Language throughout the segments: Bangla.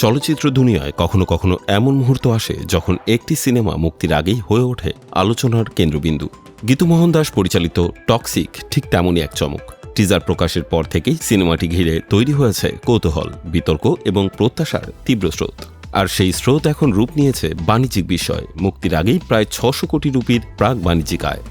চলচ্চিত্র দুনিয়ায় কখনো কখনো এমন মুহূর্ত আসে যখন একটি সিনেমা মুক্তির আগেই হয়ে ওঠে আলোচনার কেন্দ্রবিন্দু। গীতু মোহন দাস পরিচালিত টক্সিক ঠিক তেমনই এক চমক। টিজার প্রকাশের পর থেকেই সিনেমাটি ঘিরে তৈরি হয়েছে কৌতূহল, বিতর্ক এবং প্রত্যাশার তীব্র স্রোত। আর সেই স্রোত এখন রূপ নিয়েছে বাণিজ্যিক বিষয়। মুক্তির আগেই প্রায় ৬০০ কোটি রুপির প্রাক বাণিজ্যিক আয়।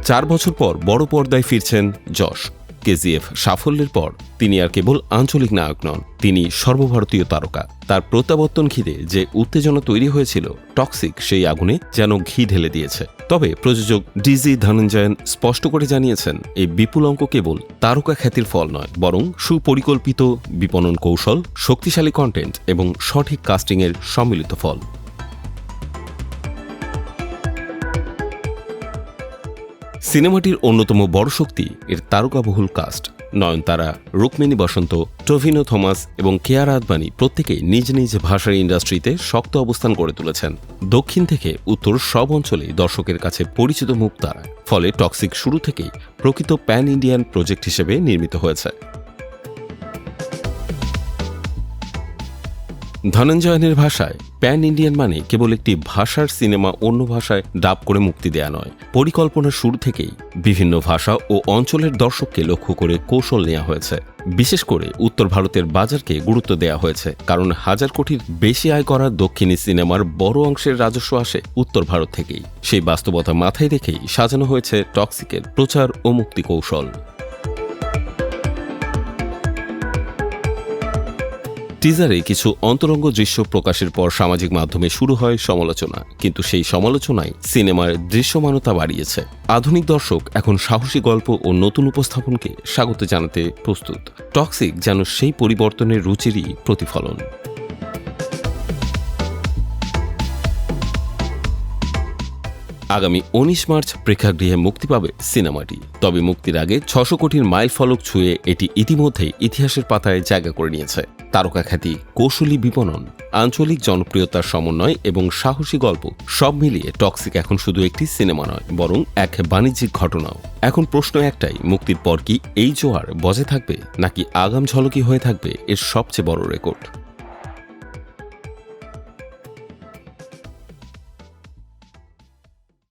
চার বছর পর বড় পর্দায় ফিরছেন যশ। কেজিএফ সাফল্যের পর তিনি আর কেবল আঞ্চলিক নায়ক নন, তিনি সর্বভারতীয় তারকা। তার প্রত্যাবর্তন ঘিরে যে উত্তেজনা তৈরি হয়েছিল, টক্সিক সেই আগুনে যেন ঘি ঢেলে দিয়েছে। তবে প্রযোজক ডিজি ধনঞ্জয়ন স্পষ্ট করে জানিয়েছেন, এই বিপুল অঙ্ক কেবল তারকা খ্যাতির ফল নয়, বরং সুপরিকল্পিত বিপণন কৌশল, শক্তিশালী কন্টেন্ট এবং সঠিক কাস্টিংয়ের সম্মিলিত ফল। সিনেমাটির অন্যতম বড় শক্তি এর তারকাবহুল কাস্ট। নয়নতারা, রুক্মিণী বসন্ত, টভিনো থমাস এবং কিয়ারা আদবানি প্রত্যেকেই নিজ নিজ ভাষার ইন্ডাস্ট্রিতে শক্ত অবস্থান গড়ে তুলেছেন। দক্ষিণ থেকে উত্তর সব অঞ্চলেই দর্শকের কাছে পরিচিত মুখ তারা। ফলে টক্সিক শুরু থেকেই প্রকৃত প্যান ইন্ডিয়ান প্রজেক্ট হিসেবে নির্মিত হয়েছে। ধনঞ্জয়নের ভাষায় প্যান ইন্ডিয়ান মানে কেবল একটি ভাষার সিনেমা অন্য ভাষায় ডাব করে মুক্তি দেয়া নয়। পরিকল্পনার শুরু থেকেই বিভিন্ন ভাষা ও অঞ্চলের দর্শককে লক্ষ্য করে কৌশল নেওয়া হয়েছে। বিশেষ করে উত্তর ভারতের বাজারকে গুরুত্ব দেওয়া হয়েছে, কারণ ১,০০০ কোটির বেশি আয় করা দক্ষিণী সিনেমার বড় অংশের রাজস্ব আসে উত্তর ভারত থেকেই। সেই বাস্তবতা মাথায় রেখেই সাজানো হয়েছে টক্সিকের প্রচার ও মুক্তি কৌশল। টিজারে কিছু অন্তরঙ্গ দৃশ্য প্রকাশের পর সামাজিক মাধ্যমে শুরু হয় সমালোচনা, কিন্তু সেই সমালোচনায় সিনেমার দৃশ্যমানতা বাড়িয়েছে। আধুনিক দর্শক এখন সাহসী গল্প ও নতুন উপস্থাপনকে স্বাগত জানাতে প্রস্তুত। টক্সিক যেন সেই পরিবর্তনের রুচিরই প্রতিফলন। আগামী ১৯ মার্চ প্রেক্ষাগৃহে মুক্তি পাবে সিনেমাটি। তবে মুক্তির আগে ৬০০ কোটির মাইল ফলক ছুঁয়ে এটি ইতিমধ্যেই ইতিহাসের পাতায় জায়গা করে নিয়েছে। তারকা খ্যাতি, কৌশলী বিপণন, আঞ্চলিক জনপ্রিয়তার সমন্বয় এবং সাহসী গল্প সব মিলিয়ে টক্সিক এখন শুধু একটি সিনেমা নয়, বরং এক বাণিজ্যিক ঘটনাও। এখন প্রশ্ন একটাই, মুক্তির পর কি এই জোয়ার বজায় থাকবে, নাকি আগাম ঝলকি হয়ে থাকবে এর সবচেয়ে বড় রেকর্ড?